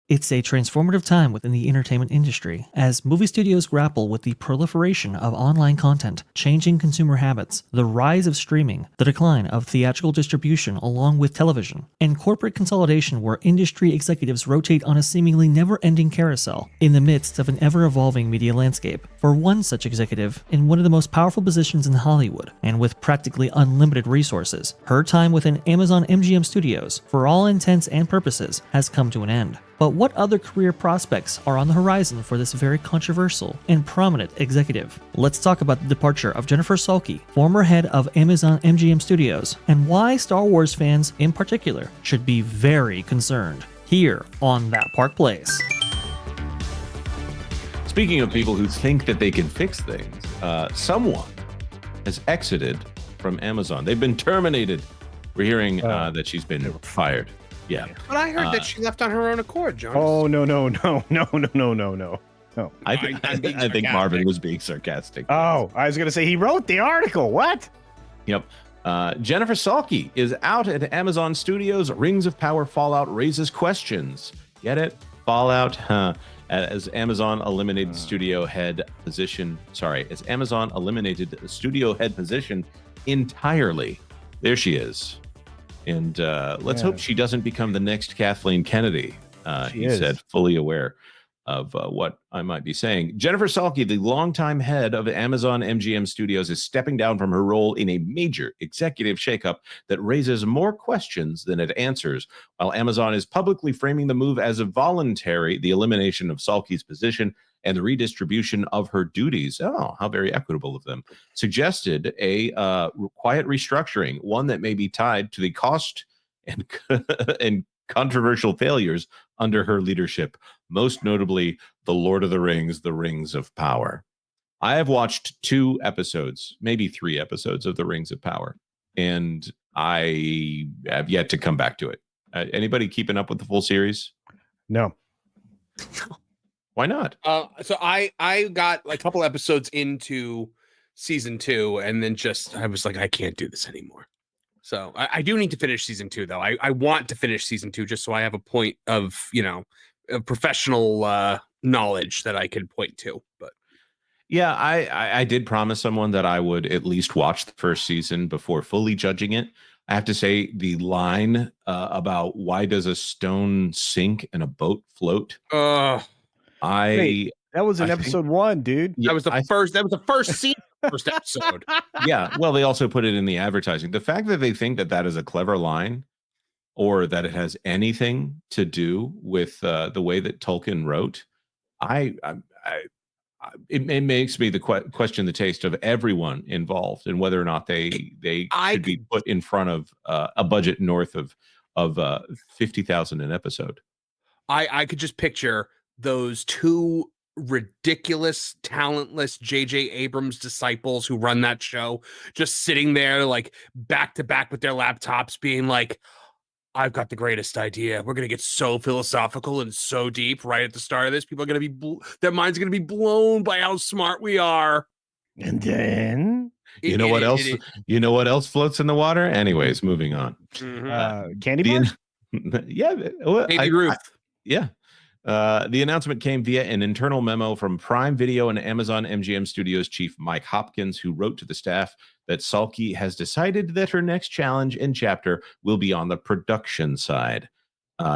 It's a transformative time within the entertainment industry as movie studios grapple with the proliferation of online content, changing consumer habits, the rise of streaming, the decline of theatrical distribution along with television, and corporate consolidation where industry executives rotate on a seemingly never-ending carousel in the midst of an ever-evolving media landscape. For one such executive, in one of the most powerful positions in Hollywood, and with practically unlimited resources, her time within Amazon MGM Studios, for all intents and purposes, has come to an end. But what other career prospects are on the horizon for this very controversial and prominent executive? Let's talk about the departure of Jennifer Salke, former head of Amazon MGM Studios, and why Star Wars fans in particular should be very concerned here on That Park Place. Speaking of people who think that they can fix things, someone has exited from Amazon. They've been terminated. We're hearing that she's been fired. Yeah. But I heard that she left on her own accord, Jonas. Oh, no. I think Marvin was being sarcastic. Oh, I was going to say he wrote the article. What? Yep. Jennifer Salke is out at Amazon Studios. Rings of Power Fallout raises questions. Get it? Fallout, as Amazon eliminated studio head position. Sorry, as Amazon eliminated the studio head position entirely. There she is. And let's hope she doesn't become the next Kathleen Kennedy, he said, fully aware of what I might be saying. Jennifer Salke, the longtime head of Amazon MGM Studios, is stepping down from her role in a major executive shakeup that raises more questions than it answers. While Amazon is publicly framing the move as a voluntary, the elimination of Salke's position and the redistribution of her duties, how very equitable of them, suggested a quiet restructuring, one that may be tied to the cost and controversial failures under her leadership, most notably The Lord of the Rings, The Rings of Power. I have watched 2 episodes, maybe 3 episodes of The Rings of Power, and I have yet to come back to it. Anybody keeping up with the full series? No. Why not? So I got like a couple episodes into season 2, and then I was like, I can't do this anymore. So I do need to finish season 2, though. I want to finish season 2 just so I have a point of, professional knowledge that I can point to. But yeah, I did promise someone that I would at least watch the first season before fully judging it. I have to say the line about why does a stone sink and a boat float? Wait, that was in episode 1, dude. That was the first scene. First episode. Yeah, well, they also put it in the advertising. The fact that they think that is a clever line, or that it has anything to do with the way that Tolkien wrote, it makes me question the taste of everyone involved and whether or not they should be put in front of a budget north of $50,000 an episode. I could just picture those 2 ridiculous, talentless J.J. Abrams disciples who run that show, just sitting there like back to back with their laptops being like, I've got the greatest idea. We're going to get so philosophical and so deep right at the start of this. People are going to be, their minds are going to be blown by how smart we are. And then you know what else floats in the water? Anyways, moving on. Candy bars? Yeah. Well, Baby Ruth. Yeah. The announcement came via an internal memo from Prime Video and Amazon MGM Studios chief Mike Hopkins, who wrote to the staff that Salke has decided that her next challenge and chapter will be on the production side.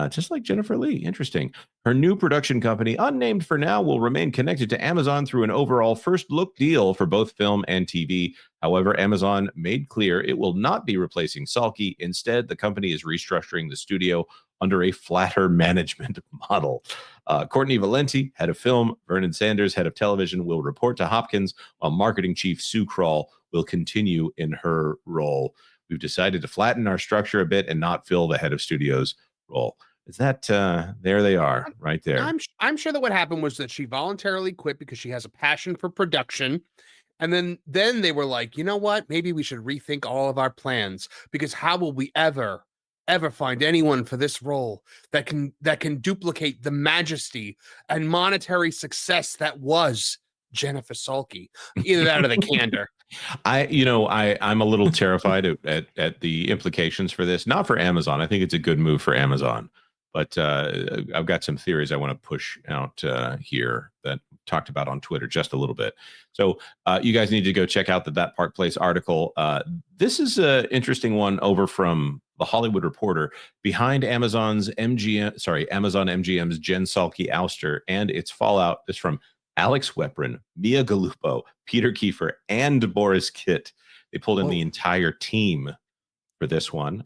Just like Jennifer Lee. Interesting. Her new production company, unnamed for now, will remain connected to Amazon through an overall first look deal for both film and TV. However, Amazon made clear it will not be replacing Salke. Instead, the company is restructuring the studio under a flatter management model. Courtney Valenti, head of film, Vernon Sanders, head of television, will report to Hopkins, while marketing chief Sue Kroll will continue in her role. We've decided to flatten our structure a bit and not fill the head of studios role. Is that there they are right there? I'm sure that what happened was that she voluntarily quit because she has a passion for production. And then they were like, you know what? Maybe we should rethink all of our plans, because how will we ever find anyone for this role that can duplicate the majesty and monetary success that was Jennifer Salke? Either that or the candor. I'm a little terrified at the implications for this. Not for Amazon. I think it's a good move for Amazon. But I've got some theories I want to push out here that talked about on Twitter just a little bit. So you guys need to go check out That Park Place article. This is an interesting one over from The Hollywood Reporter. Behind Amazon MGM's Jen Salke ouster and its fallout is from Alex Weprin, Mia Gallupo, Peter Kiefer, and Boris Kitt. They pulled in the entire team for this one.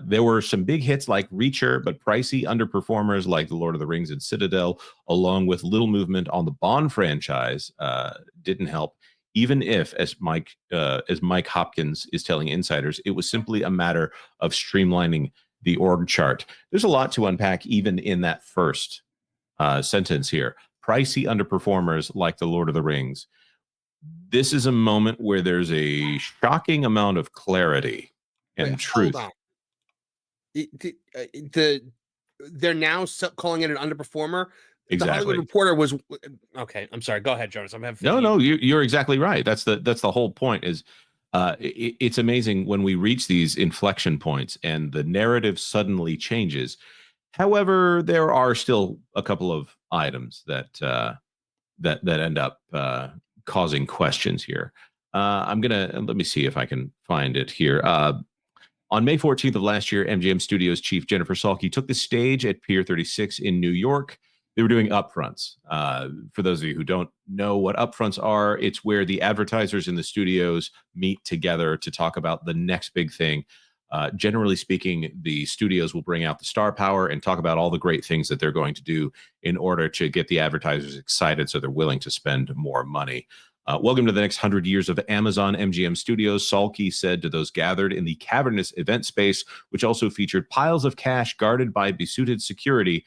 There were some big hits like Reacher, but pricey underperformers like The Lord of the Rings and Citadel, along with little movement on the Bond franchise, didn't help. Even if, as Mike Hopkins is telling insiders, it was simply a matter of streamlining the org chart. There's a lot to unpack even in that first sentence here. Pricey underperformers like The Lord of the Rings. This is a moment where there's a shocking amount of clarity and truth. Hold on. They're now calling it an underperformer. Exactly. The Hollywood Reporter was okay. I'm sorry. Go ahead, Jonas. I'm having no. You're exactly right. That's the whole point. Is it's amazing when we reach these inflection points and the narrative suddenly changes. However, there are still a couple of items that end up causing questions here. Let me see if I can find it here. On May 14th of last year, MGM Studios chief Jennifer Salke took the stage at Pier 36 in New York. They were doing upfronts. For those of you who don't know what upfronts are, it's where the advertisers in the studios meet together to talk about the next big thing. Generally speaking, the studios will bring out the star power and talk about all the great things that they're going to do in order to get the advertisers excited so they're willing to spend more money. Welcome to the next 100 years of Amazon MGM Studios, Salke said to those gathered in the cavernous event space, which also featured piles of cash guarded by besuited security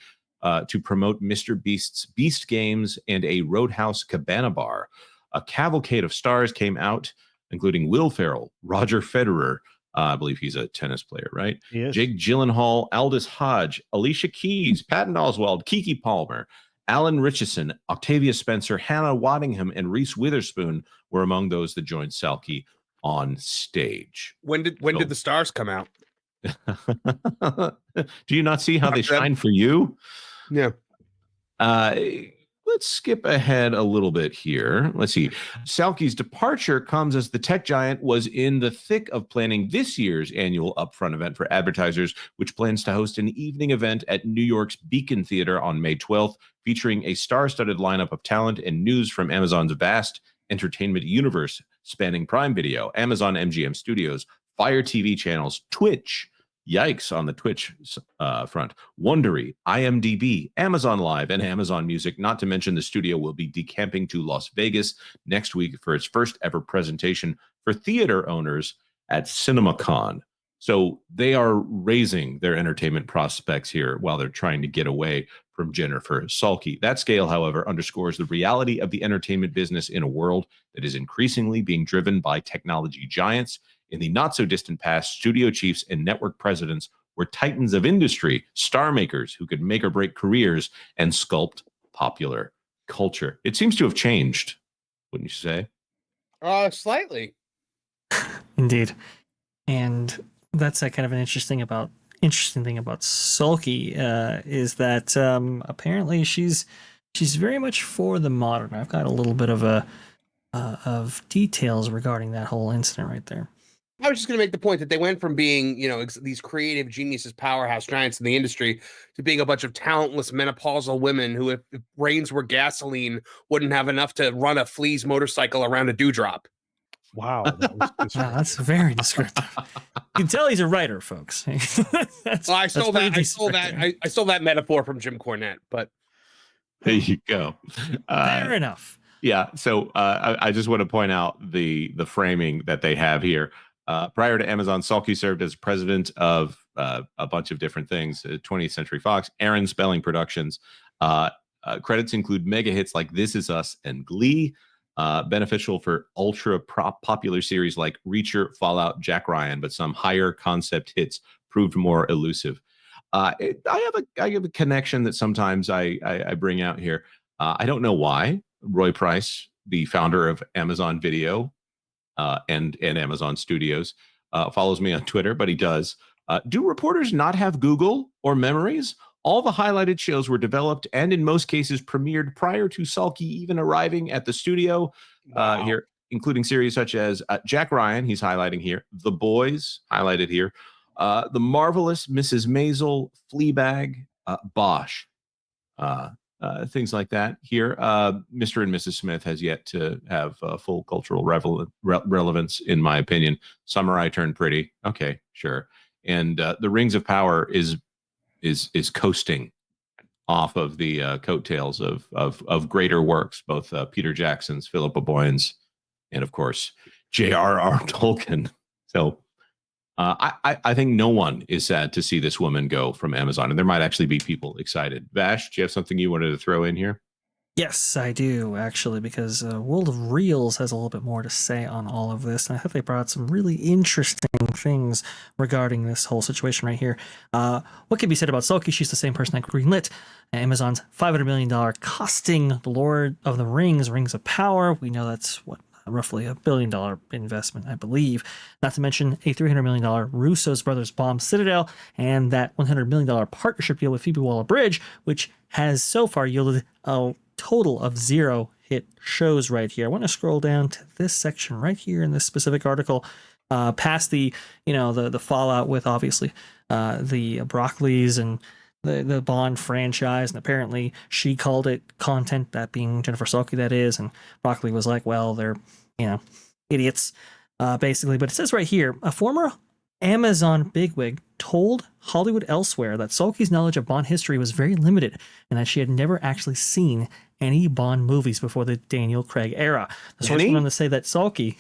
to promote Mr. Beast's Beast Games and a Roadhouse Cabana bar. A cavalcade of stars came out, including Will Ferrell, Roger Federer, I believe he's a tennis player, right? Yes. Jake Gyllenhaal, Aldous Hodge, Alicia Keys, Patton Oswalt, Kiki Palmer, Alan Richardson, Octavia Spencer, Hannah Waddingham, and Reese Witherspoon were among those that joined Salke on stage. When did the stars come out? Do you not see how they shine for you? Yeah. Let's skip ahead a little bit here. Let's see. Salke's departure comes as the tech giant was in the thick of planning this year's annual upfront event for advertisers, which plans to host an evening event at New York's Beacon Theater on May 12th, featuring a star-studded lineup of talent and news from Amazon's vast entertainment universe, spanning Prime Video, Amazon MGM Studios, Fire TV channels, Twitch, yikes on the Twitch front, Wondery, IMDb, Amazon Live, and Amazon Music. Not to mention the studio will be decamping to Las Vegas next week for its first ever presentation for theater owners at CinemaCon. So they are raising their entertainment prospects here while they're trying to get away from Jennifer Salke. That scale, however, underscores the reality of the entertainment business in a world that is increasingly being driven by technology giants. In the not-so-distant past, studio chiefs and network presidents were titans of industry, star makers who could make or break careers and sculpt popular culture. It seems to have changed, wouldn't you say? Slightly. Indeed. And that's kind of an interesting thing about Salke is that apparently she's very much for the modern. I've got a little bit of details regarding that whole incident right there. I was just going to make the point that they went from being, these creative geniuses, powerhouse giants in the industry, to being a bunch of talentless menopausal women who, if brains were gasoline, wouldn't have enough to run a Flea's motorcycle around a dewdrop. Wow, that's very descriptive. You can tell he's a writer, folks. I stole that metaphor from Jim Cornette, but there you go. Fair enough. Yeah. So I just want to point out the framing that they have here. Prior to Amazon, Salke served as president of a bunch of different things, 20th Century Fox, Aaron Spelling Productions. Credits include mega hits like This Is Us and Glee, beneficial for ultra popular series like Reacher, Fallout, Jack Ryan, but some higher concept hits proved more elusive. I have a connection that sometimes I bring out here. I don't know why. Roy Price, the founder of Amazon Video and Amazon Studios, follows me on Twitter, but he does. Do reporters not have Google or memories? All the highlighted shows were developed and in most cases premiered prior to Salke even arriving at the studio. Here, including series such as Jack Ryan, he's highlighting here, The Boys, highlighted here, The Marvelous Mrs. Maisel, Fleabag, Bosch, things like that. Here, Mr. and Mrs. Smith has yet to have full cultural relevance, in my opinion. Summer I Turned Pretty, okay, sure. And The Rings of Power is coasting off of the coattails of greater works, both Peter Jackson's, Philippa Boyens, and of course J.R.R. Tolkien. So I think no one is sad to see this woman go from Amazon, and there might actually be people excited. Vash, do you have something you wanted to throw in here? Yes, I do, actually, because World of Reels has a little bit more to say on all of this, and I thought they brought some really interesting things regarding this whole situation right here. What can be said about Salke? She's the same person that greenlit Amazon's $500 million costing The Lord of the Rings, Rings of Power. We know that's, roughly $1 billion investment, I believe. Not to mention a $300 million Russo's Brothers bomb Citadel, and that $100 million partnership deal with Phoebe Waller-Bridge, which has so far yielded a total of 0 hit shows right here. I want to scroll down to this section right here in this specific article, past the fallout with obviously the Broccoli's and the Bond franchise, and apparently she called it content, that being Jennifer Salke, that is, and Broccoli was like, well, they're idiots, basically. But it says right here, a former Amazon bigwig told Hollywood Elsewhere that Salke's knowledge of Bond history was very limited and that she had never actually seen any Bond movies before the Daniel Craig era. The source went on to say that Salke,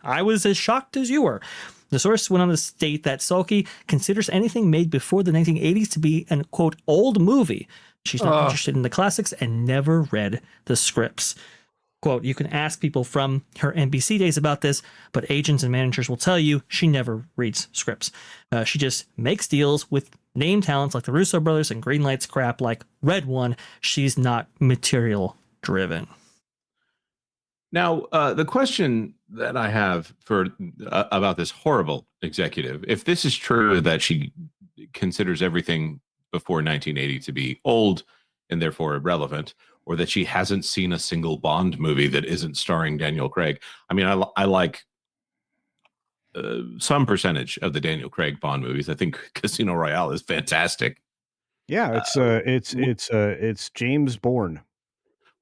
I was as shocked as you were. The source went on to state that Salke considers anything made before the 1980s to be an, quote, old movie. She's not interested in the classics and never read the scripts. Quote, you can ask people from her NBC days about this, but agents and managers will tell you she never reads scripts. She just makes deals with name talents like the Russo brothers and greenlights crap like Red One. She's not material driven. Now, the question that I have for about this horrible executive, if this is true that she considers everything before 1980 to be old and therefore irrelevant, or that she hasn't seen a single Bond movie that isn't starring Daniel Craig. I mean, I like some percentage of the Daniel Craig Bond movies. I think Casino Royale is fantastic. Yeah, it's James Bourne.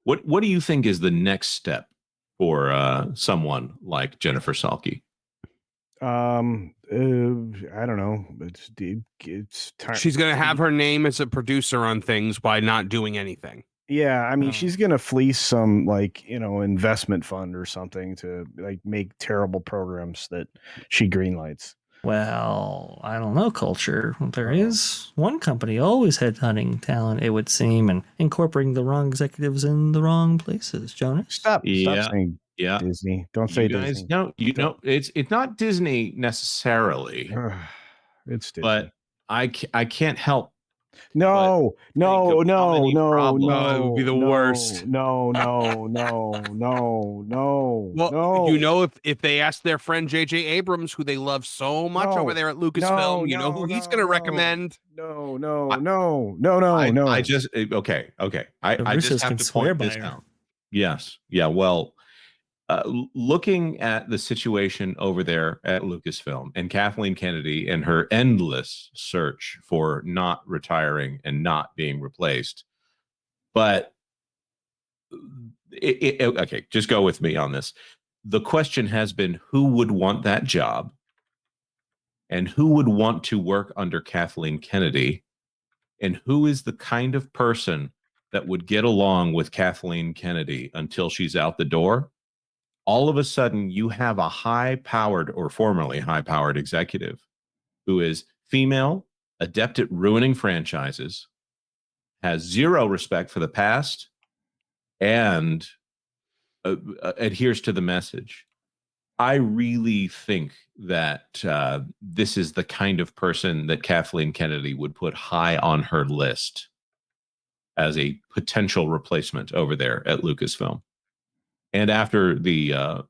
What do you think is the next step for someone like Jennifer Salke? I don't know. It's time. She's gonna have her name as a producer on things by not doing anything. Yeah, I mean, she's gonna fleece some investment fund or something to make terrible programs that she greenlights. Well, I don't know, Culture. There is one company always headhunting talent, it would seem, and incorporating the wrong executives in the wrong places. Jonas? Stop saying Disney. Don't say Disney. No, it's not Disney necessarily. It's Disney. But I can't help. No. It would be the worst. No. Well, if they ask their friend J.J. Abrams, who they love so much over there at Lucasfilm, you know who he's going to recommend? No. I just okay. I just have to point this out. Yes. Yeah. Well, looking at the situation over there at Lucasfilm and Kathleen Kennedy and her endless search for not retiring and not being replaced. But okay, just go with me on this. The question has been, who would want that job? And who would want to work under Kathleen Kennedy? And who is the kind of person that would get along with Kathleen Kennedy until she's out the door? All of a sudden, you have a high-powered or formerly high-powered executive who is female, adept at ruining franchises, has zero respect for the past, and adheres to the message. I really think that this is the kind of person that Kathleen Kennedy would put high on her list as a potential replacement over there at Lucasfilm. And after the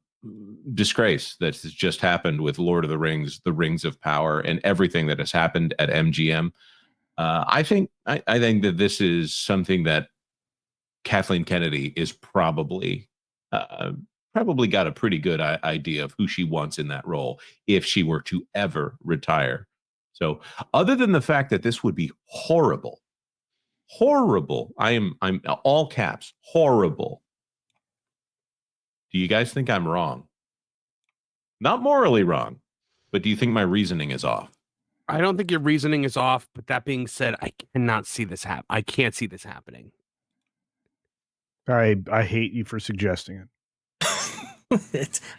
disgrace that has just happened with Lord of the Rings, the Rings of Power, and everything that has happened at MGM, I think that this is something that Kathleen Kennedy is probably got a pretty good idea of who she wants in that role if she were to ever retire. So, other than the fact that this would be horrible, I'm all caps, horrible. Do you guys think I'm wrong? Not morally wrong, but do you think my reasoning is off? I don't think your reasoning is off, but that being said, I cannot see this happen. I can't see this happening. I hate you for suggesting it.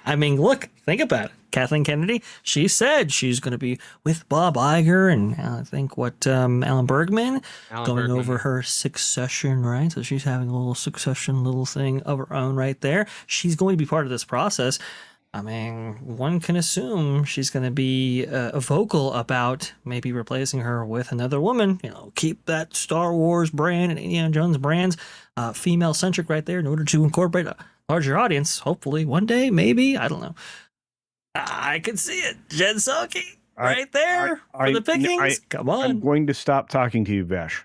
I mean, look, think about it. Kathleen Kennedy, she said she's going to be with Bob Iger and I think Alan Bergman going over her succession, right? So she's having a little succession little thing of her own right there. She's going to be part of this process. I mean, one can assume she's going to be vocal about maybe replacing her with another woman. You know, keep that Star Wars brand and Indiana Jones brands female-centric right there in order to incorporate a larger audience. Hopefully, one day, maybe. I don't know. I can see it. Jen Salke right there for the pickings. Come on. I'm going to stop talking to you, Vash.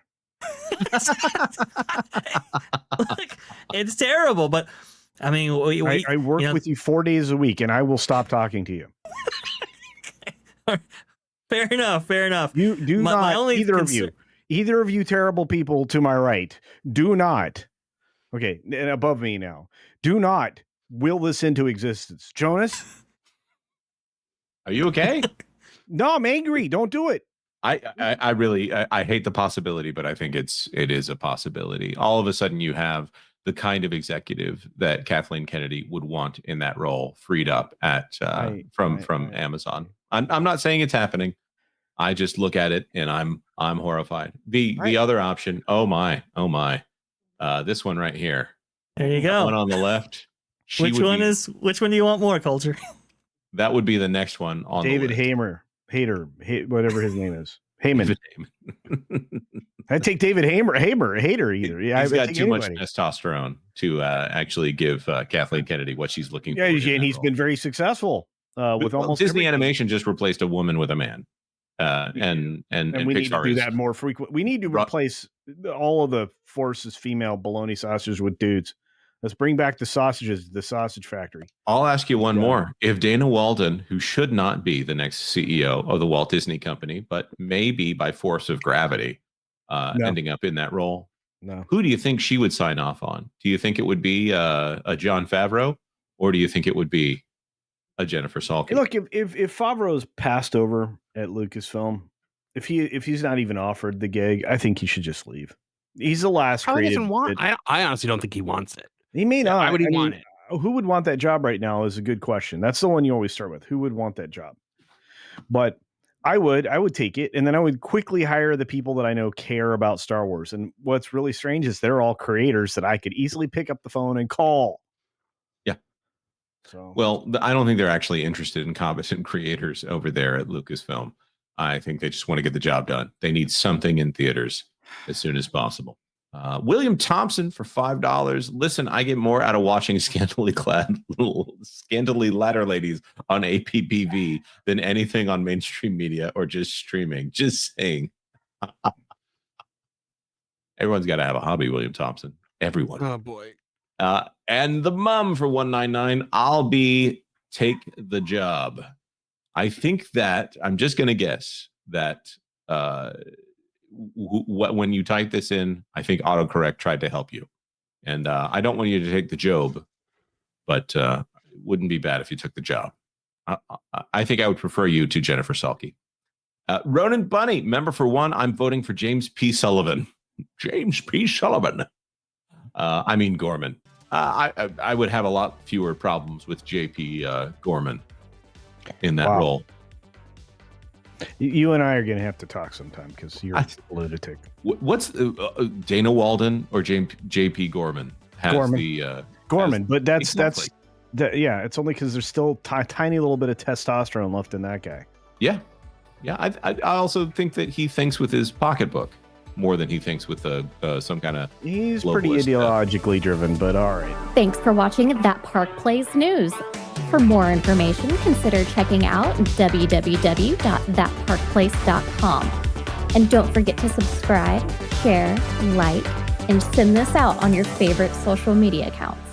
Look, it's terrible, but I mean, I work with you 4 days a week, and I will stop talking to you. Fair enough. You do not, either of you terrible people to my right, do not, okay, and above me now, do not will this into existence. Jonas? Are you okay? No, I'm angry. Don't do it. I really hate the possibility, but I think it is a possibility. All of a sudden you have the kind of executive that Kathleen Kennedy would want in that role freed up from Amazon. I'm not saying it's happening. I just look at it and I'm horrified. The other option, oh my, this one right here. There you go. One on the left. Which one do you want more, Culture? That would be the next one on David the list. Hater, whatever his name is. Heyman. I'd take David Hater either. Yeah, he's got too much testosterone to actually give Kathleen Kennedy what she's looking for. Yeah, and he's been very successful with almost Disney Animation just replaced a woman with a man. And we need to do that more frequent. We need to replace all of the Force's female bologna sausages with dudes. Let's bring back the sausages, the sausage factory. I'll ask you one more. If Dana Walden, who should not be the next CEO of the Walt Disney Company, but maybe by force of gravity, ending up in that role, who do you think she would sign off on? Do you think it would be a Jon Favreau, or do you think it would be a Jennifer Salke? Hey, look, if Favreau's passed over at Lucasfilm, if he's not even offered the gig, I think he should just leave. He's the last creative. I honestly don't think he wants it. He may not. Why would he want it? Who would want that job right now is a good question. That's the one you always start with. Who would want that job? But I would take it, and then I would quickly hire the people that I know care about Star Wars. And what's really strange is they're all creators that I could easily pick up the phone and call. Yeah. So, well, I don't think they're actually interested in competent creators over there at Lucasfilm. I think they just want to get the job done. They need something in theaters as soon as possible. William Thompson for $5. Listen, I get more out of watching scantily ladder ladies on APBV than anything on mainstream media or just streaming. Just saying. Everyone's got to have a hobby, William Thompson. Everyone. Oh boy. And the mum for $1.99. Take the job. I think that I'm just going to guess that when you type this in, I think autocorrect tried to help you. And I don't want you to take the job, but it wouldn't be bad if you took the job. I think I would prefer you to Jennifer Salke. Ronan Bunny, member for $1. I'm voting for James P. Sullivan. James P. Sullivan. I mean Gorman. I would have a lot fewer problems with JP Gorman in that role. You and I are going to have to talk sometime because you're a lunatic. What's Dana Walden or JP Gorman has Gorman, but that's it's only because there's still tiny little bit of testosterone left in that guy. Yeah. I also think that he thinks with his pocketbook more than he thinks with some kind of. He's pretty ideologically driven, but all right. Thanks for watching That Park Plays News. For more information, consider checking out www.thatparkplace.com. And don't forget to subscribe, share, like, and send this out on your favorite social media accounts.